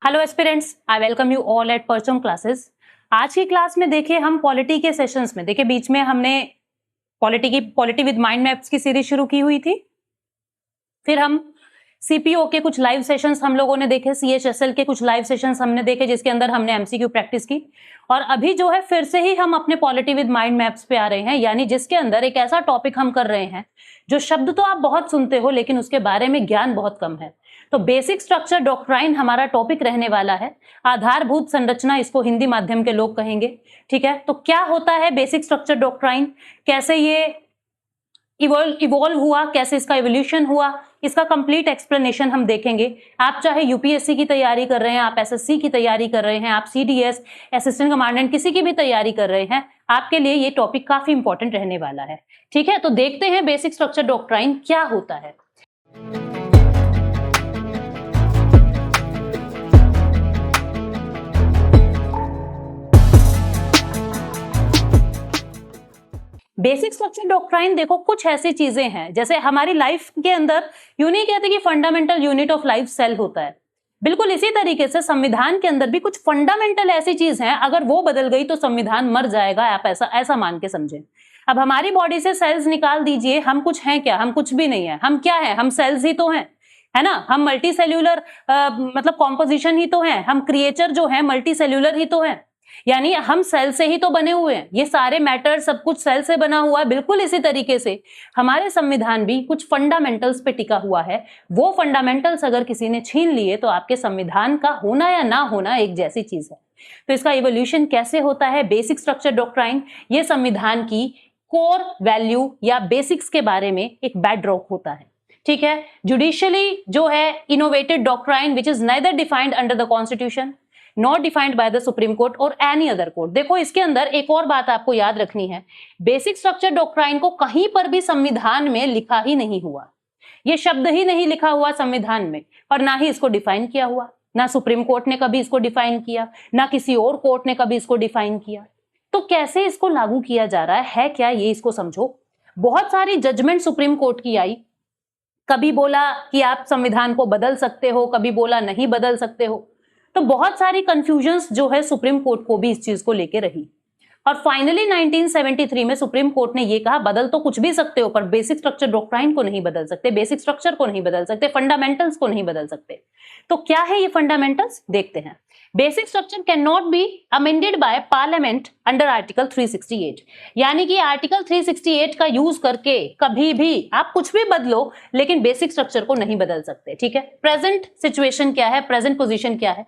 Hello aspirants, I welcome you all at परचम classes. आज की क्लास में देखिए हम पॉलिटी के सेशंस में देखिए बीच में हमने पॉलिटी विद माइंड मैप्स की सीरीज शुरू की हुई थी। फिर हम सीपीओ के कुछ लाइव सेशंस हम लोगों ने देखे, सीएचएसएल के कुछ लाइव सेशंस हमने देखे जिसके अंदर हमने एमसीक्यू प्रैक्टिस की। और अभी जो है फिर से ही हम अपने पॉलिटी विद माइंड मैप्स पे आ रहे हैं, यानी जिसके अंदर एक ऐसा टॉपिक हम कर रहे हैं जो शब्द तो आप बहुत सुनते हो लेकिन उसके बारे में ज्ञान बहुत कम है। तो बेसिक स्ट्रक्चर डॉक्ट्राइन हमारा टॉपिक रहने वाला है। आधारभूत संरचना इसको हिंदी माध्यम के लोग कहेंगे। ठीक है, तो क्या होता है बेसिक स्ट्रक्चर डॉक्ट्राइन, कैसे ये इवॉल्व हुआ, कैसे इसका इवोल्यूशन हुआ, इसका कंप्लीट एक्सप्लेनेशन हम देखेंगे। आप चाहे यूपीएससी की तैयारी कर रहे हैं, आप एसएससी की तैयारी कर रहे हैं, आप सीडीएस असिस्टेंट कमांडेंट किसी की भी तैयारी कर रहे हैं, आपके लिए ये टॉपिक काफी इंपॉर्टेंट रहने वाला है। ठीक है, तो देखते हैं बेसिक स्ट्रक्चर डॉक्ट्राइन क्या होता है। बेसिक स्ट्रक्चर डॉक्ट्राइन देखो कुछ ऐसी चीजें हैं, जैसे हमारी लाइफ के अंदर यूं नहीं कहते कि fundamental unit of life cell होता है, बिल्कुल इसी तरीके से संविधान के अंदर भी कुछ फंडामेंटल ऐसी चीज है, अगर वो बदल गई तो संविधान मर जाएगा। आप ऐसा मान के समझें। अब हमारी बॉडी से सेल्स निकाल दीजिए, हम कुछ हैं क्या? हम कुछ भी नहीं है। हम क्या है? हम सेल्स ही तो हैं, है ना। हम मल्टी सेल्यूलर मतलब कॉम्पोजिशन ही तो है, हम क्रिएचर जो है मल्टी सेल्यूलर ही तो है, यानी हम सेल से ही तो बने हुए हैं। ये सारे मैटर सब कुछ सेल से बना हुआ है। बिल्कुल इसी तरीके से हमारे संविधान भी कुछ फंडामेंटल्स पे टिका हुआ है। वो फंडामेंटल्स अगर किसी ने छीन लिए तो आपके संविधान का होना या ना होना एक जैसी चीज है। तो इसका इवोल्यूशन कैसे होता है, बेसिक स्ट्रक्चर डॉक्ट्राइन ये संविधान की कोर वैल्यू या बेसिक्स के बारे में एक बैकड्रॉप होता है। ठीक है, जुडिशियली जो है innovated doctrine which is neither defined under the constitution not defined by the supreme court और एनी अदर कोर्ट। देखो इसके अंदर एक और बात आपको याद रखनी है, बेसिक स्ट्रक्चर डॉक्ट्राइन को कहीं पर भी संविधान में लिखा ही नहीं हुआ, ये शब्द ही नहीं लिखा हुआ संविधान में, और ना ही इसको डिफाइन किया हुआ। ना सुप्रीम कोर्ट ने कभी इसको डिफाइन किया, ना किसी और कोर्ट ने कभी इसको डिफाइन किया। तो कैसे इसको लागू किया जा रहा है क्या, ये इसको समझो। बहुत सारी जजमेंट सुप्रीम कोर्ट की आई, कभी बोला कि आप संविधान को बदल सकते हो, कभी बोला नहीं बदल सकते हो। तो बहुत सारी कंफ्यूजन्स जो है सुप्रीम कोर्ट को भी इस चीज को लेके रही, और फाइनली 1973 में सुप्रीम कोर्ट ने ये कहा बदल तो कुछ भी सकते हो पर बेसिक स्ट्रक्चर डॉक्ट्राइन को नहीं बदल सकते, बेसिक स्ट्रक्चर को नहीं बदल सकते, फंडामेंटल्स को नहीं बदल सकते। तो क्या है ये फंडामेंटल्स, देखते हैं। Basic structure can not be amended by parliament under article 368, यानी कि आर्टिकल 368 का यूज करके कभी भी आप कुछ भी बदलो लेकिन बेसिक स्ट्रक्चर को नहीं बदल सकते। ठीक है, प्रेजेंट सिचुएशन क्या है, प्रेजेंट पोजीशन क्या है।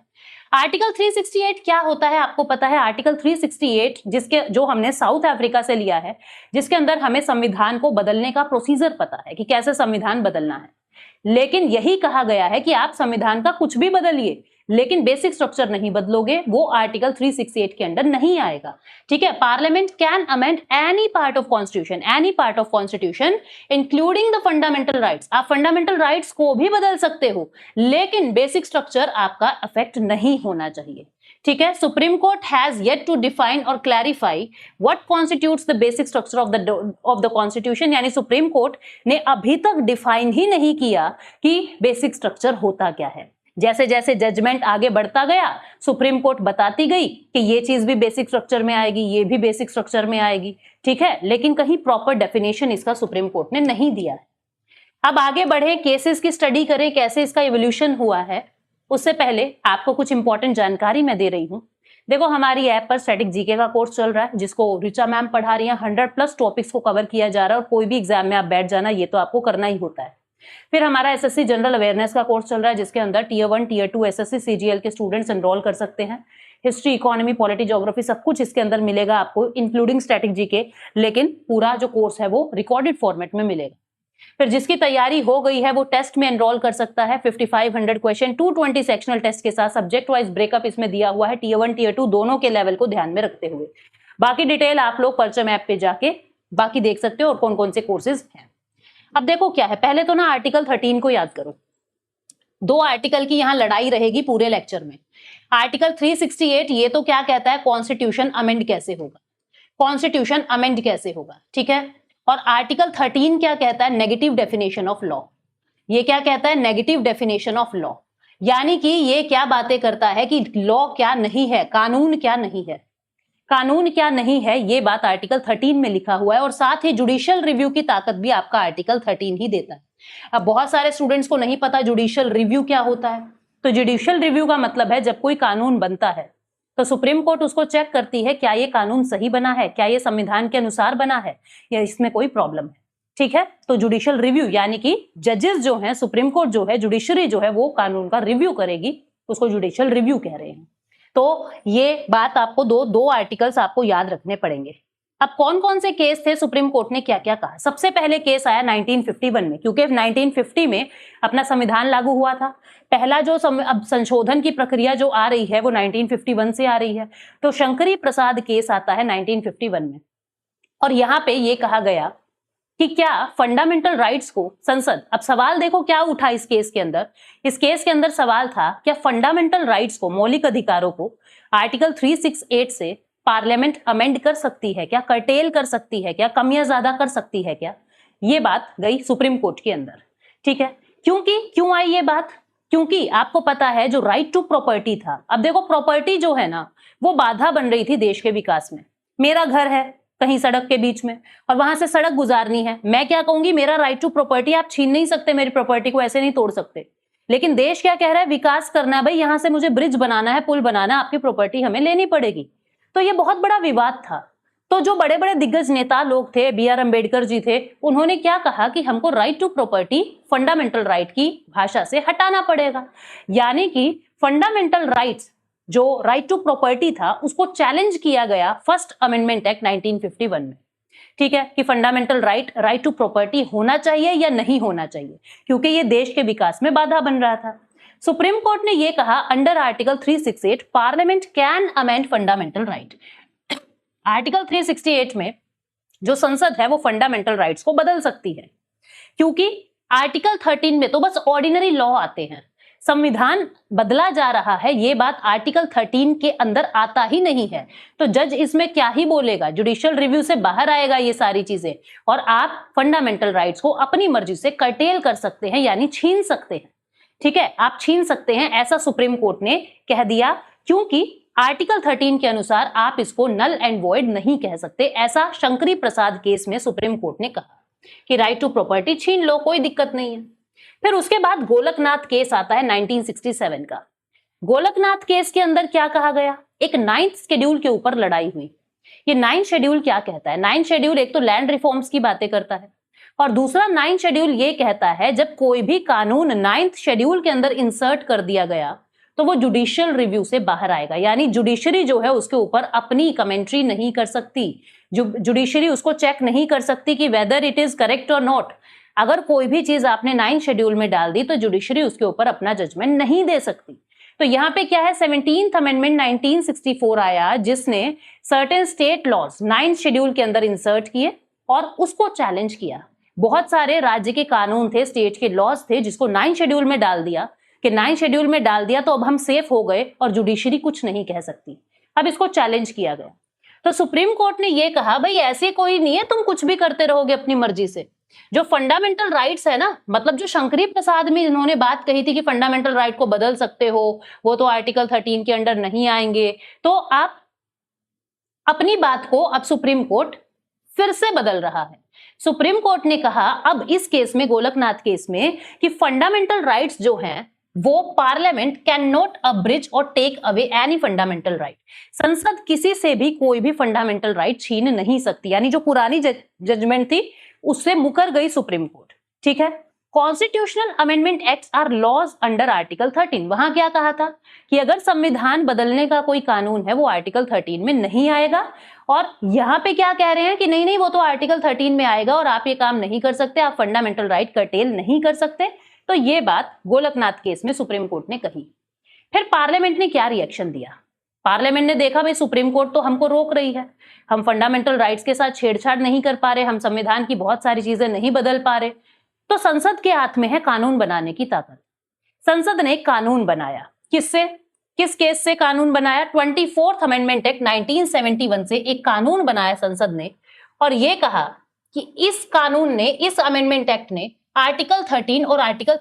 आर्टिकल 368 क्या होता है आपको पता है। आर्टिकल 368 जो हमने साउथ अफ्रीका से लिया है, जिसके अंदर हमें संविधान को बदलने का प्रोसीजर पता है कि कैसे संविधान बदलना है, लेकिन यही कहा गया है कि आप संविधान का कुछ भी बदलिए लेकिन बेसिक स्ट्रक्चर नहीं बदलोगे, वो आर्टिकल 368 के अंडर नहीं आएगा। ठीक है, parliament can amend any part of constitution including the fundamental rights. आप फंडामेंटल राइट्स को भी बदल सकते हो लेकिन बेसिक स्ट्रक्चर आपका अफेक्ट नहीं होना चाहिए। ठीक है, Supreme Court has yet to define और clarify what constitutes the basic structure of the constitution, यानी सुप्रीम कोर्ट ने अभी तक डिफाइन ही नहीं किया कि बेसिक स्ट्रक्चर होता क्या है। जैसे जैसे जजमेंट आगे बढ़ता गया सुप्रीम कोर्ट बताती गई कि ये चीज भी बेसिक स्ट्रक्चर में आएगी, ये भी बेसिक स्ट्रक्चर में आएगी। ठीक है, लेकिन कहीं प्रॉपर डेफिनेशन इसका सुप्रीम कोर्ट ने नहीं दिया है। अब आगे बढ़े, केसेस की स्टडी करें कैसे इसका इवोल्यूशन हुआ है। उससे पहले आपको कुछ इंपॉर्टेंट जानकारी मैं दे रही हूं। देखो हमारी ऐप पर स्टैटिक जीके का कोर्स चल रहा है जिसको रिचा मैम पढ़ा रही है। 100+ टॉपिक्स को कवर किया जा रहा है और कोई भी एग्जाम में आप बैठ जाना, ये तो आपको करना ही होता है। फिर हमारा एसएससी जनरल अवेयरनेस का कोर्स चल रहा है जिसके अंदर टियर 1 टियर 2 एसएससी सीजीएल के स्टूडेंट्स एनरोल कर सकते हैं। हिस्ट्री, इकोनॉमी, पॉलिटी, ज्योग्राफी सब कुछ इसके अंदर मिलेगा आपको, इंक्लूडिंग स्टैटिक जीके, लेकिन पूरा जो कोर्स है वो रिकॉर्डेड फॉर्मेट में मिलेगा। फिर जिसकी तैयारी हो गई है वो टेस्ट में एनरोल कर सकता है। 5500 क्वेश्चन 220 सेक्शनल टेस्ट के साथ सब्जेक्ट वाइज ब्रेकअप इसमें दिया हुआ है, टियर 1 टियर 2 दोनों के लेवल को ध्यान में रखते हुए। बाकी डिटेल आप लोग परचम ऐप पे जाके बाकी देख सकते हो और कौन कौन से कोर्सेज हैं। अब देखो क्या है, पहले तो ना आर्टिकल 13 को याद करो। 2 आर्टिकल की यहां लड़ाई रहेगी पूरे लेक्चर में। आर्टिकल 368 ये तो क्या कहता है, कॉन्स्टिट्यूशन अमेंड कैसे होगा, कॉन्स्टिट्यूशन अमेंड कैसे होगा। ठीक है, और आर्टिकल 13 क्या कहता है, नेगेटिव डेफिनेशन ऑफ लॉ। ये क्या कहता है, नेगेटिव डेफिनेशन ऑफ लॉ। यानी कि ये क्या बातें करता है कि लॉ क्या नहीं है, कानून क्या नहीं है, कानून क्या नहीं है, ये बात आर्टिकल 13 में लिखा हुआ है। और साथ ही जुडिशियल रिव्यू की ताकत भी आपका आर्टिकल 13 ही देता है। अब बहुत सारे स्टूडेंट्स को नहीं पता जुडिशियल रिव्यू क्या होता है। तो जुडिशियल रिव्यू का मतलब है जब कोई कानून बनता है तो सुप्रीम कोर्ट उसको चेक करती है, क्या ये कानून सही बना है, क्या ये संविधान के अनुसार बना है, या इसमें कोई प्रॉब्लम है। ठीक है, तो जुडिशियल रिव्यू यानी कि जजेस जो हैं, सुप्रीम कोर्ट जो है, जुडिशरी जो है, वो कानून का रिव्यू करेगी, उसको जुडिशियल रिव्यू कह रहे हैं। तो ये बात आपको दो आर्टिकल्स आपको याद रखने पड़ेंगे। अब कौन कौन से केस थे, सुप्रीम कोर्ट ने क्या क्या कहा। सबसे पहले केस आया 1951 में, क्योंकि 1950 में अपना संविधान लागू हुआ था। पहला जो अब संशोधन की प्रक्रिया जो आ रही है वो 1951 से आ रही है। तो शंकरी प्रसाद केस आता है 1951 में, और यहां पे ये कहा गया कि क्या फंडामेंटल राइट्स को संसद, अब सवाल देखो क्या उठा इस केस के अंदर। इस केस के अंदर सवाल था, क्या फंडामेंटल राइट्स को, मौलिक अधिकारों को आर्टिकल 368 से पार्लियामेंट अमेंड कर सकती है क्या, कर्टेल कर सकती है क्या, कम या ज्यादा कर सकती है क्या। ये बात गई सुप्रीम कोर्ट के अंदर। ठीक है, क्यों आई ये बात, क्योंकि आपको पता है जो राइट टू प्रॉपर्टी था। अब देखो प्रॉपर्टी जो है ना, वो बाधा बन रही थी देश के विकास में। मेरा घर है कहीं सड़क के बीच में और वहां से सड़क गुजारनी है, मैं क्या कहूंगी, मेरा राइट टू प्रॉपर्टी, आप छीन नहीं सकते मेरी प्रॉपर्टी को, ऐसे नहीं तोड़ सकते। लेकिन देश क्या कह रहा है, विकास करना है भाई, यहां से मुझे ब्रिज बनाना है, पुल बनाना है, आपकी प्रॉपर्टी हमें लेनी पड़ेगी। तो ये बहुत बड़ा विवाद था। तो जो बड़े बड़े दिग्गज नेता लोग थे, बी आर अम्बेडकर जी थे, उन्होंने क्या कहा कि हमको right to property fundamental right की भाषा से हटाना पड़ेगा। यानी कि फंडामेंटल राइट्स, जो राइट टू प्रॉपर्टी था, उसको चैलेंज किया गया फर्स्ट अमेंडमेंट एक्ट 1951 में। ठीक है, कि फंडामेंटल राइट टू प्रॉपर्टी होना चाहिए या नहीं होना चाहिए, क्योंकि ये देश के विकास में बाधा बन रहा था। सुप्रीम कोर्ट ने ये कहा, under article 368 parliament can amend fundamental right. Article 368 में जो संसद है वो फंडामेंटल राइट्स को बदल सकती है, क्योंकि आर्टिकल 13 में तो बस ऑर्डिनरी लॉ आते हैं, संविधान बदला जा रहा है, ये बात आर्टिकल 13 के अंदर आता ही नहीं है। तो जज इसमें क्या ही बोलेगा, जुडिशियल रिव्यू से बाहर आएगा ये सारी चीजें, और आप फंडामेंटल राइट्स को अपनी मर्जी से कर्टेल कर सकते हैं, यानी छीन सकते हैं। ठीक है, आप छीन सकते हैं, ऐसा सुप्रीम कोर्ट ने कह दिया, क्योंकि आर्टिकल 13 के अनुसार आप इसको नल एंड वॉइड नहीं कह सकते। ऐसा शंकरी प्रसाद केस में सुप्रीम कोर्ट ने कहा कि राइट टू प्रॉपर्टी छीन लो, कोई दिक्कत नहीं है। फिर उसके बाद गोलकनाथ केस आता है 1967 का। गोलकनाथ केस के अंदर क्या कहा गया, एक 9th शेड्यूल के ऊपर लड़ाई हुई। ये 9th शेड्यूल क्या कहता है, 9th शेड्यूल एक तो लैंड रिफॉर्म्स की बातें करता है, और दूसरा 9th शेड्यूल ये कहता है जब कोई भी कानून 9th शेड्यूल के अंदर इंसर्ट कर दिया गया तो वो जुडिशियल रिव्यू से बाहर आएगा, यानी जुडिशरी जो है उसके ऊपर अपनी कमेंट्री नहीं कर सकती, जुडिशरी उसको चेक नहीं कर सकती कि वेदर इट इज करेक्ट और नॉट। अगर कोई भी चीज आपने 9th शेड्यूल में डाल दी तो जुडिशरी उसके ऊपर अपना जजमेंट नहीं दे सकती। तो यहाँ पे क्या है, 17th अमेंडमेंट 1964 आया, जिसने certain state laws 9th schedule के अंदर इंसर्ट किए और उसको चैलेंज किया। बहुत सारे राज्य के कानून थे, स्टेट के लॉज थे, जिसको 9th शेड्यूल में डाल दिया कि 9th शेड्यूल में डाल दिया तो अब हम सेफ हो गए और जुडिशरी कुछ नहीं कह सकती। अब इसको चैलेंज किया गया। तो सुप्रीम कोर्ट ने यह कहा, भाई ऐसे कोई नहीं है तुम कुछ भी करते रहोगे अपनी मर्जी से। जो फंडामेंटल राइट्स है ना, मतलब जो शंकरी प्रसाद में इन्होंने बात कही थी कि फंडामेंटल राइट को बदल सकते हो, वो तो आर्टिकल 13 के अंडर नहीं आएंगे। तो आप अपनी बात को अब सुप्रीम कोर्ट फिर से बदल रहा है। सुप्रीम कोर्ट ने कहा अब इस केस में, गोलकनाथ केस में, कि फंडामेंटल राइट्स जो हैं वो पार्लियामेंट कैन नॉट अब्रिज और take away any fundamental right. संसद किसी से भी कोई भी फंडामेंटल राइट छीन नहीं सकती, यानी जो पुरानी जजमेंट थी उससे मुकर गई सुप्रीम कोर्ट। ठीक है, constitutional amendment acts are laws under article 13। वहां क्या कहा था कि अगर संविधान बदलने का कोई कानून है वो आर्टिकल 13 में नहीं आएगा, और यहां पे क्या कह रहे हैं कि नहीं वो तो आर्टिकल 13 में आएगा और आप ये काम नहीं कर सकते, आप फंडामेंटल राइट कर्टेल नहीं कर सकते। तो ये बात गोलकनाथ केस में सुप्रीम कोर्ट ने कही। फिर पार्लियामेंट ने क्या रिएक्शन दिया, पार्लियामेंट ने देखा भाई सुप्रीम कोर्ट तो हमको रोक रही है, हम फंडामेंटल राइट्स के साथ छेड़छाड़ नहीं कर पा रहे, हम संविधान की बहुत सारी चीजें नहीं बदल पा रहे, तो संसद के हाथ में है कानून बनाने की ताकत। संसद ने कानून बनाया, किससे, किस केस से कानून बनाया, 24th अमेंडमेंट एक्ट 1971 से एक कानून बनाया संसद ने, और यह कहा कि इस कानून ने, इस अमेंडमेंट एक्ट ने आर्टिकल 13 और आर्टिकल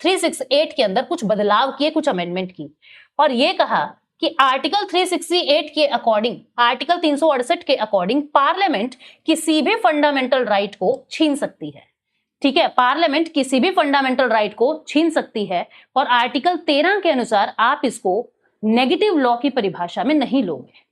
368 के अंदर कुछ बदलाव किए, कुछ अमेंडमेंट की और ये कहा कि आर्टिकल 368 के अकॉर्डिंग, आर्टिकल 368 के अकॉर्डिंग पार्लियामेंट किसी भी फंडामेंटल राइट को छीन सकती है। ठीक है, पार्लियामेंट किसी भी फंडामेंटल राइट को छीन सकती है और आर्टिकल 13 के अनुसार आप इसको नेगेटिव लॉ की परिभाषा में नहीं लोगे।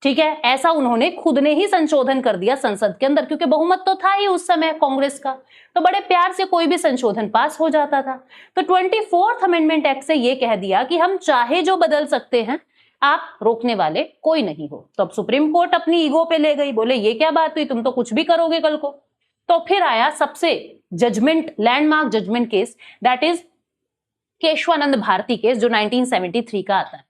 ठीक है, ऐसा उन्होंने खुद ने ही संशोधन कर दिया संसद के अंदर, क्योंकि बहुमत तो था ही उस समय कांग्रेस का, तो बड़े प्यार से कोई भी संशोधन पास हो जाता था। तो 24th अमेंडमेंट एक्ट से ये कह दिया कि हम चाहे जो बदल सकते हैं, आप रोकने वाले कोई नहीं हो। तो अब सुप्रीम कोर्ट अपनी ईगो पे ले गई, बोले ये क्या बात हुई, तुम तो कुछ भी करोगे कल को। तो फिर आया सबसे judgement, landmark judgement case, that is Kesavananda Bharati case, जो 1973 का आता है।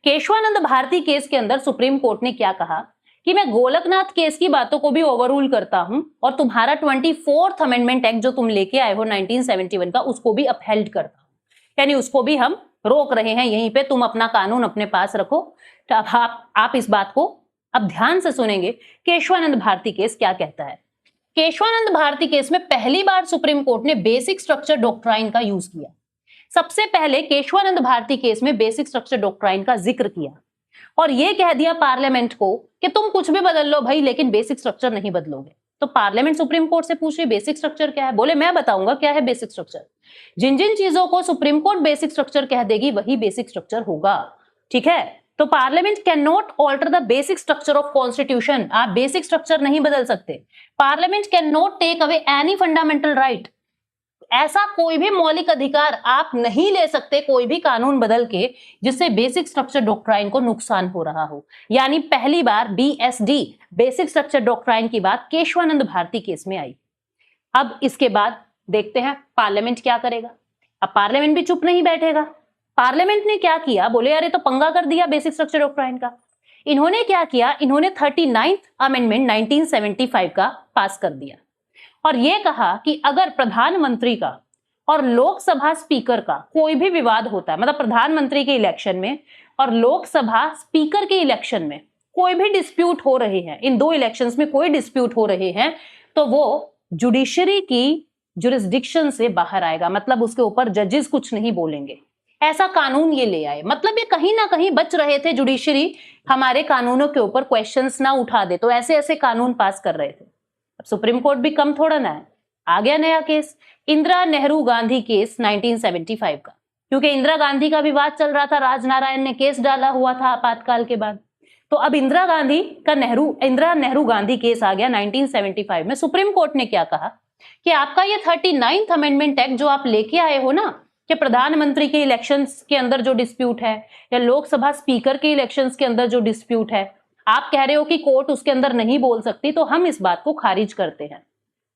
केशवानंद भारती केस के अंदर सुप्रीम कोर्ट ने क्या कहा कि मैं गोलकनाथ केस की बातों को भी ओवररूल करता हूं और तुम्हारा 24th अमेंडमेंट एक्ट जो तुम लेके आए हो 1971 का, उसको भी अपहेल्ड करता हूं, यानी उसको भी हम रोक रहे हैं यहीं पे, तुम अपना कानून अपने पास रखो। तो आप इस बात को अब ध्यान से सुनेंगे, केशवानंद भारती केस क्या कहता है। केशवानंद भारती केस में पहली बार सुप्रीम कोर्ट ने बेसिक स्ट्रक्चर डॉक्ट्राइन का यूज किया। सबसे पहले केशवानंद भारती केस में बेसिक स्ट्रक्चर डॉक्ट्राइन का जिक्र किया और यह कह दिया पार्लियामेंट को कि तुम कुछ भी बदल लो भाई, लेकिन बेसिक स्ट्रक्चर नहीं बदलोगे। तो पार्लियामेंट सुप्रीम कोर्ट से पूछ रही बेसिक स्ट्रक्चर क्या है, बोले मैं बताऊंगा क्या है बेसिक स्ट्रक्चर। जिन जिन चीजों को सुप्रीम कोर्ट बेसिक स्ट्रक्चर कह देगी वही बेसिक स्ट्रक्चर होगा। ठीक है, तो parliament can not alter the basic structure of constitution, आप बेसिक स्ट्रक्चर नहीं बदल सकते। Parliament can not take away any fundamental right, ऐसा कोई भी मौलिक अधिकार आप नहीं ले सकते कोई भी कानून बदल के जिससे बेसिक स्ट्रक्चर डॉक्ट्राइन को नुकसान हो रहा हो। यानी पहली बार बीएसडी, बेसिक स्ट्रक्चर डॉक्ट्राइन की बात केशवानंद भारती केस में आई। अब इसके बाद देखते हैं पार्लियामेंट क्या करेगा। अब पार्लियामेंट भी चुप नहीं बैठेगा। पार्लियामेंट ने क्या किया, बोले यार ये तो पंगा कर दिया बेसिक स्ट्रक्चर डॉक्ट्राइन का। इन्होंने क्या किया, इन्होंने 39th अमेंडमेंट 1975 का पास कर दिया और यह कहा कि अगर प्रधानमंत्री का और लोकसभा स्पीकर का कोई भी विवाद होता है, मतलब प्रधानमंत्री के इलेक्शन में और लोकसभा स्पीकर के इलेक्शन में कोई भी डिस्प्यूट हो रहे हैं, इन दो इलेक्शंस में कोई डिस्प्यूट हो रहे हैं, तो वो जुडिशरी की जुरिस्डिक्शन से बाहर आएगा, मतलब उसके ऊपर जजेस कुछ नहीं बोलेंगे। ऐसा कानून ये ले आए, मतलब ये कहीं ना कहीं बच रहे थे जुडिशरी हमारे कानूनों के ऊपर क्वेश्चंस ना उठा दे, तो ऐसे ऐसे कानून पास कर रहे थे। अब सुप्रीम कोर्ट भी कम थोड़ा ना है, आ गया नया केस, इंदिरा नेहरू गांधी केस 1975 का, क्योंकि इंदिरा गांधी का विवाद चल रहा था, राजनारायण ने केस डाला हुआ था आपातकाल के बाद। तो अब इंदिरा नेहरू गांधी केस आ गया 1975 में। सुप्रीम कोर्ट ने क्या कहा कि आपका ये 39th अमेंडमेंट एक्ट जो आप लेके आए हो ना, कि प्रधानमंत्री के इलेक्शंस के अंदर जो डिस्प्यूट है या लोकसभा स्पीकर के इलेक्शंस के अंदर जो डिस्प्यूट है, आप कह रहे हो कि कोर्ट उसके अंदर नहीं बोल सकती, तो हम इस बात को खारिज करते हैं।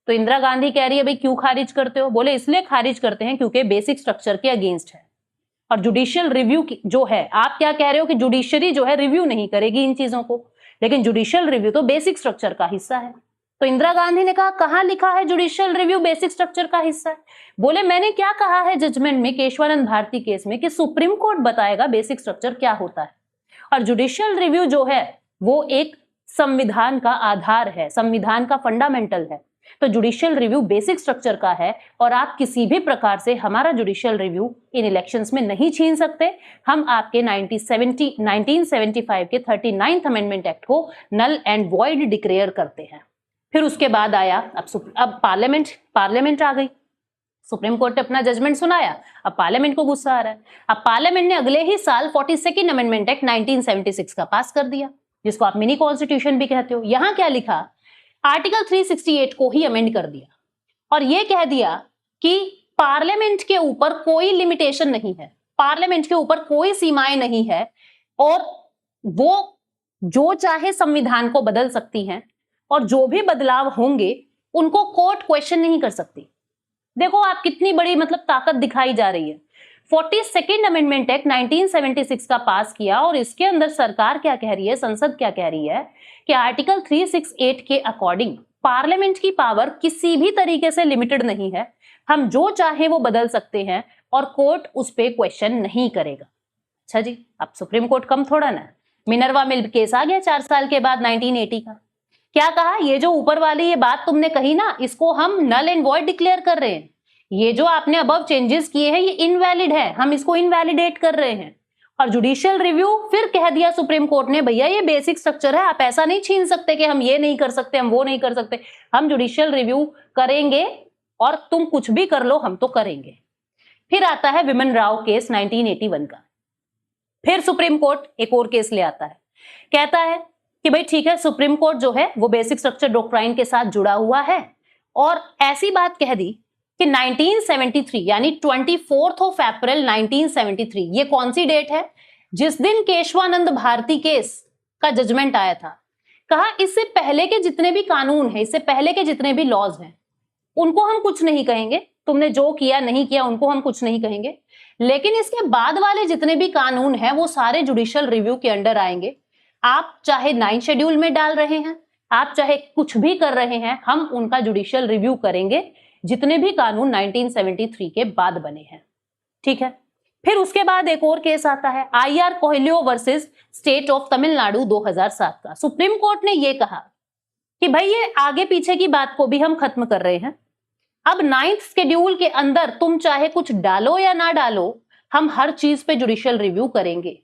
तो इंदिरा गांधी कह रही है भाई क्यों खारिज करते हो, बोले इसलिए खारिज करते हैं क्योंकि बेसिक स्ट्रक्चर के अगेंस्ट है और जुडिशियल रिव्यू जो है, आप क्या कह रहे हो कि जुडिशरी जो है रिव्यू नहीं करेगी इन चीजों को, लेकिन जुडिशियल रिव्यू तो बेसिक स्ट्रक्चर का हिस्सा है। तो इंदिरा गांधी ने कहा कहां लिखा है जुडिशियल रिव्यू बेसिक स्ट्रक्चर का हिस्सा है। बोले मैंने क्या कहा है जजमेंट में, केशवानंद भारती केस में, कि सुप्रीम कोर्ट बताएगा बेसिक स्ट्रक्चर क्या होता है और जुडिशियल रिव्यू जो है वो एक संविधान का आधार है, संविधान का फंडामेंटल है। तो जुडिशियल रिव्यू बेसिक स्ट्रक्चर का है और आप किसी भी प्रकार से हमारा जुडिशियल रिव्यू इन इलेक्शंस में नहीं छीन सकते। हम आपके 1975 के 39th अमेंडमेंट एक्ट को नल एंड वॉइड डिक्लेयर करते हैं। फिर उसके बाद आया अब पार्लियामेंट आ गई। सुप्रीम कोर्ट ने अपना जजमेंट सुनाया, अब पार्लियामेंट को गुस्सा आ रहा है। अब पार्लियामेंट ने अगले ही साल 42nd अमेंडमेंट एक्ट 1976 का पास कर दिया, जिसको आप मिनी कॉन्स्टिट्यूशन भी कहते हो। यहां क्या लिखा, आर्टिकल 368 को ही अमेंड कर दिया और यह कह दिया कि पार्लियामेंट के ऊपर कोई लिमिटेशन नहीं है, पार्लियामेंट के ऊपर कोई सीमाएं नहीं है और वो जो चाहे संविधान को बदल सकती हैं और जो भी बदलाव होंगे उनको कोर्ट क्वेश्चन नहीं कर सकती। देखो आप कितनी बड़ी मतलब ताकत दिखाई जा रही है। 42nd अमेंडमेंट एक्ट 1976 का पास किया और इसके अंदर सरकार क्या कह रही है, संसद क्या कह रही है कि आर्टिकल 368 के अकॉर्डिंग पार्लियामेंट की पावर किसी भी तरीके से लिमिटेड नहीं है, हम जो चाहे वो बदल सकते हैं और कोर्ट उस पर क्वेश्चन नहीं करेगा। अच्छा जी, अब सुप्रीम कोर्ट कम थोड़ा ना। मिनर्वा मिल केस आ गया 4 साल के बाद 1980 का। क्या कहा, ये जो ऊपर वाली ये बात तुमने कही ना, इसको हम नल एंड वॉइड डिक्लेयर कर रहे हैं। ये जो आपने अबव चेंजेस किए हैं ये इनवैलिड है, हम इसको इनवैलिडेट कर रहे हैं। और जुडिशियल रिव्यू फिर कह दिया सुप्रीम कोर्ट ने, भैया ये बेसिक स्ट्रक्चर है, आप ऐसा नहीं छीन सकते कि हम ये नहीं कर सकते, हम वो नहीं कर सकते, हम जुडिशियल रिव्यू करेंगे और तुम कुछ भी कर लो, हम तो करेंगे। फिर आता है विमन राव केस 1981 का, फिर सुप्रीम कोर्ट एक और केस ले आता है, कहता है कि भाई ठीक है, सुप्रीम कोर्ट जो है वो बेसिक स्ट्रक्चर डॉक्ट्राइन के साथ जुड़ा हुआ है, और ऐसी बात कह दी कि 1973 यानी 24 अप्रैल 1973, ये कौन सी डेट है, जिस दिन केशवानंद भारती केस का जजमेंट आया था। कहा इससे पहले के जितने भी कानून हैं, इससे पहले के जितने भी लॉज हैं, उनको हम कुछ नहीं कहेंगे, तुमने जो किया नहीं किया उनको हम कुछ नहीं कहेंगे, लेकिन इसके बाद वाले जितने भी कानून हैं वो सारे जुडिशियल रिव्यू के अंडर आएंगे। आप चाहे 9 शेड्यूल में डाल रहे हैं, आप चाहे कुछ भी कर रहे हैं, हम उनका जुडिशियल रिव्यू करेंगे, जितने भी कानून 1973 के बाद बने हैं। ठीक है, फिर उसके बाद एक और केस आता है, IR Coelho versus state of Tamil Nadu 2007 का। सुप्रीम कोर्ट ने यह कहा कि भाई ये आगे पीछे की बात को भी हम खत्म कर रहे हैं, अब 9th शेड्यूल के अंदर तुम चाहे कुछ डालो या ना डालो, हम हर चीज पे जुडिशियल रिव्यू करेंगे।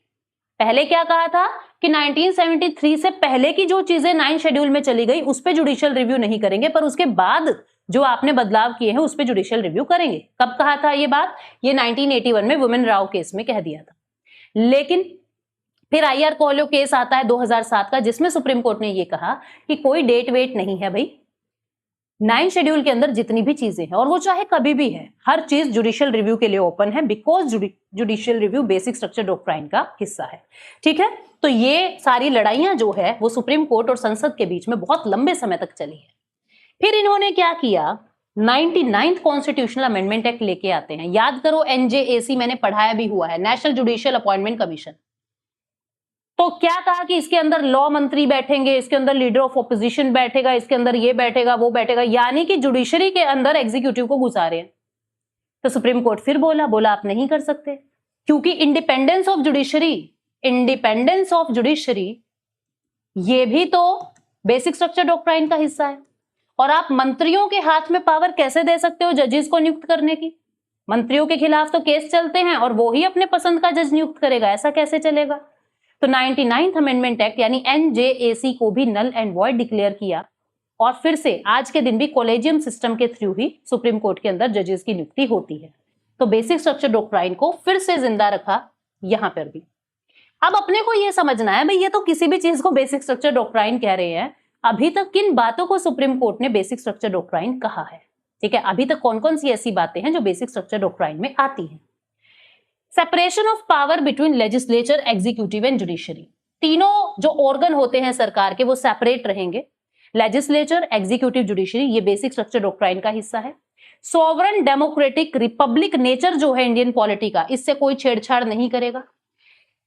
पहले क्या कहा था कि 1973 से पहले की जो चीजें 9 शेड्यूल में चली गई उस पे जुडिशियल रिव्यू नहीं करेंगे, पर उसके बाद जो आपने बदलाव किए हैं उस पे जुडिशियल रिव्यू करेंगे। कब कहा था ये बात? ये 1981 में वुमेन राव केस में कह दिया था। लेकिन फिर IR कोहिलियो केस आता है 2007 का, जिसमें सुप्रीम कोर्ट ने ये कहा कि कोई डेट वेट नहीं है भाई, 9 शेड्यूल के अंदर जितनी भी चीजें हैं, और वो चाहे कभी भी है, हर चीज जुडिशियल रिव्यू के लिए ओपन है, because judicial review basic structure doctrine का हिस्सा है। ठीक है, तो ये सारी लड़ाइयां जो है वो सुप्रीम कोर्ट और संसद के बीच में बहुत लंबे समय तक चली है। फिर इन्होंने क्या किया, 99th कॉन्स्टिट्यूशनल अमेंडमेंट एक्ट लेके आते हैं। याद करो, NJAC मैंने पढ़ाया भी हुआ है, नेशनल जुडिशियल अपॉइंटमेंट कमीशन। तो क्या कहा कि इसके अंदर लॉ मंत्री बैठेंगे, इसके अंदर लीडर ऑफ ऑपोजिशन बैठेगा, इसके अंदर ये बैठेगा वो बैठेगा, यानी कि जुडिशरी के अंदर एग्जीक्यूटिव को घुसा रहे हैं। तो सुप्रीम कोर्ट फिर बोला आप नहीं कर सकते, क्योंकि इंडिपेंडेंस ऑफ जुडिशरी ये भी तो बेसिक स्ट्रक्चर डॉक्ट्राइन का हिस्सा है। और आप मंत्रियों के हाथ में पावर कैसे दे सकते हो जजेस को नियुक्त करने की? मंत्रियों के खिलाफ तो केस चलते हैं और वो ही अपने पसंद का जज नियुक्त करेगा, ऐसा कैसे चलेगा? तो 99th अमेंडमेंट एक्ट यानी NJAC को भी नल एंड वॉइड डिक्लेयर किया, और फिर से आज के दिन भी कॉलेजियम सिस्टम के थ्रू ही सुप्रीम कोर्ट के अंदर जजेस की नियुक्ति होती है। तो बेसिक स्ट्रक्चर डॉक्ट्राइन को फिर से जिंदा रखा यहां पर भी। अब अपने को यह समझना है भाई, ये तो किसी भी चीज को बेसिक स्ट्रक्चर डॉक्ट्राइन कह रहे हैं, अभी तक किन बातों को सुप्रीम कोर्ट ने बेसिक स्ट्रक्चर डॉक्ट्राइन कहा है? ठीक है, अभी तक कौन कौन सी ऐसी बातें हैं जो बेसिक स्ट्रक्चर डॉक्ट्राइन में आती हैं? Separation of power between legislature, executive and judiciary. तीनों जो ऑर्गन होते हैं सरकार के वो सेपरेट रहेंगे, लेजिस्लेचर, एग्जीक्यूटिव, जुडिशरी, ये बेसिक स्ट्रक्चर डॉक्ट्राइन का हिस्सा है। सॉवरन डेमोक्रेटिक रिपब्लिक नेचर जो है इंडियन पॉलिटी का, इससे कोई छेड़छाड़ नहीं करेगा।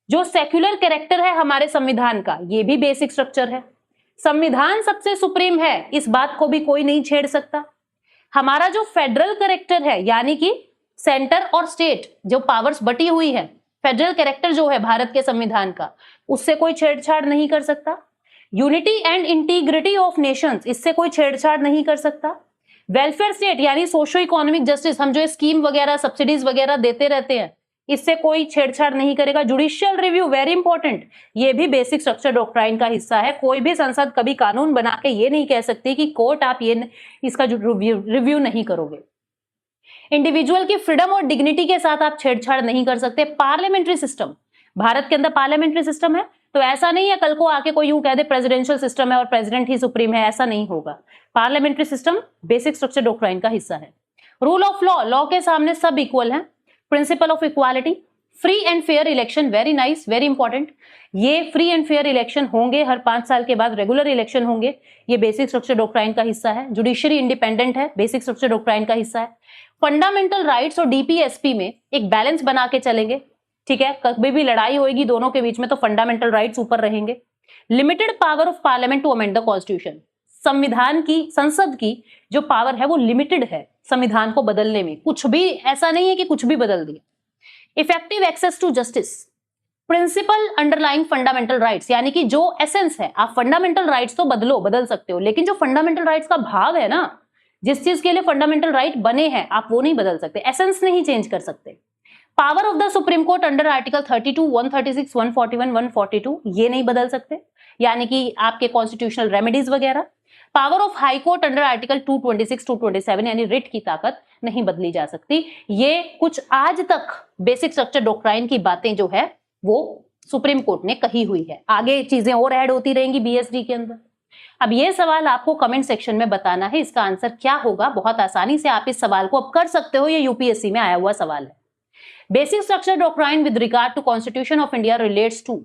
जो सेक्युलर कैरेक्टर है हमारे संविधान का, ये भी बेसिक स्ट्रक्चर है। संविधान सबसे सुप्रीम है, इस बात को भी कोई नहीं छेड़ सकता। हमारा जो फेडरल कैरेक्टर है, यानी कि सेंटर और स्टेट जो पावर्स बटी हुई है, फेडरल कैरेक्टर जो है भारत के संविधान का, उससे कोई छेड़छाड़ नहीं कर सकता। Unity and integrity of Nations, इससे कोई छेड़छाड़ नहीं कर सकता। वेलफेयर स्टेट यानी सोशो इकोनॉमिक जस्टिस, हम जो स्कीम वगैरह, सब्सिडीज वगैरह देते रहते हैं, इससे कोई छेड़छाड़ नहीं करेगा। जुडिशियल रिव्यू, वेरी इंपॉर्टेंट, ये भी बेसिक स्ट्रक्चर डॉक्ट्राइन का हिस्सा है। कोई भी संसद कभी कानून बना के ये नहीं कह सकती कि कोर्ट आप ये इसका रिव्यू नहीं करोगे। इंडिविजुअल की फ्रीडम और डिग्निटी के साथ आप छेड़छाड़ नहीं कर सकते। पार्लियामेंट्री सिस्टम, भारत के अंदर पार्लियामेंट्री सिस्टम है, तो ऐसा नहीं है कल को आके कोई यूं कह दे प्रेसिडेंशियल सिस्टम है और प्रेसिडेंट ही सुप्रीम है, ऐसा नहीं होगा। Parliamentary system basic structure doctrine का हिस्सा है। रूल ऑफ लॉ, लॉ के सामने सब इक्वल हैं। Principle of equality, free and fair election, very nice, very important. ये फ्री एंड फेयर इलेक्शन होंगे, हर 5 साल के बाद रेगुलर इलेक्शन होंगे, ये बेसिक स्ट्रक्चर डॉक्ट्राइन का हिस्सा है। जुडिशरी इंडिपेंडेंट है, बेसिक स्ट्रक्चर डॉक्ट्राइन का हिस्सा है। फंडामेंटल राइट्स और DPSP में एक बैलेंस बना के चलेंगे, ठीक है, कभी भी लड़ाई होगी दोनों के बीच में तो फंडामेंटल राइट्स ऊपर रहेंगे। Limited power of parliament to amend the constitution, संविधान की, संसद की जो पावर है वो लिमिटेड है संविधान को बदलने में, कुछ भी ऐसा नहीं है कि कुछ भी बदल दिए। Effective access to justice, principle underlying fundamental rights, यानी कि जो एसेंस है, आप फंडामेंटल राइट्स तो बदल सकते हो, लेकिन जो फंडामेंटल राइट्स का भाव है ना, जिस चीज के लिए फंडामेंटल राइट बने हैं आप वो नहीं बदल सकते, एसेंस नहीं चेंज कर सकते। Power of the supreme court under article 32, 136, 141, 142 ये नहीं बदल सकते, यानी कि आपके कॉन्स्टिट्यूशनल रेमेडीज वगैरह। Power of high court under article 226, 227 यानी रिट की ताकत नहीं बदली जा सकती। ये कुछ आज तक बेसिक स्ट्रक्चर डॉक्ट्राइन की बातें जो है वो सुप्रीम कोर्ट ने कही हुई है। आगे चीजें और ऐड होती रहेंगी बीएसडी के अंदर। अब ये सवाल आपको कमेंट सेक्शन में बताना है, इसका आंसर क्या होगा। बहुत आसानी से आप इस सवाल को अब कर सकते हो, ये यूपीएससी में आया हुआ सवाल है। Basic structure doctrine with regard to constitution of India relates to,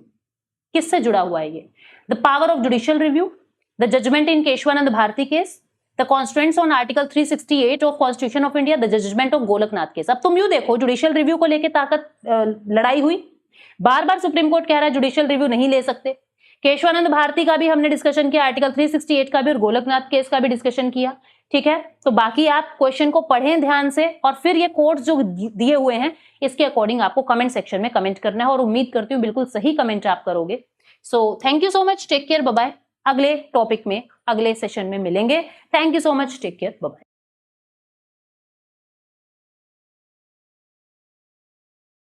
किससे जुड़ा हुआ है ये? The power of judicial review, the judgement in Kesavananda Bharati case, the constituents on article 368 of constitution of India, the judgement of Golaknath case. अब तुम यूं देखो, judicial review को लेकर ताकत लड़ाई हुई, बार बार सुप्रीम कोर्ट कह रहा है जुडिशियल रिव्यू नहीं ले सकते। केशवानंद भारती का भी हमने डिस्कशन किया, आर्टिकल 368 का भी, और गोलकनाथ केस का भी डिस्कशन किया। ठीक है, तो बाकी आप क्वेश्चन को पढ़ें ध्यान से, और फिर ये कोड्स जो दिए हुए हैं इसके अकॉर्डिंग आपको कमेंट सेक्शन में कमेंट करना है, और उम्मीद करती हूँ बिल्कुल सही कमेंट आप करोगे। So thank you so much, take care, bye bye. अगले टॉपिक में अगले सेशन में मिलेंगे। Thank you so much, take care, bye bye.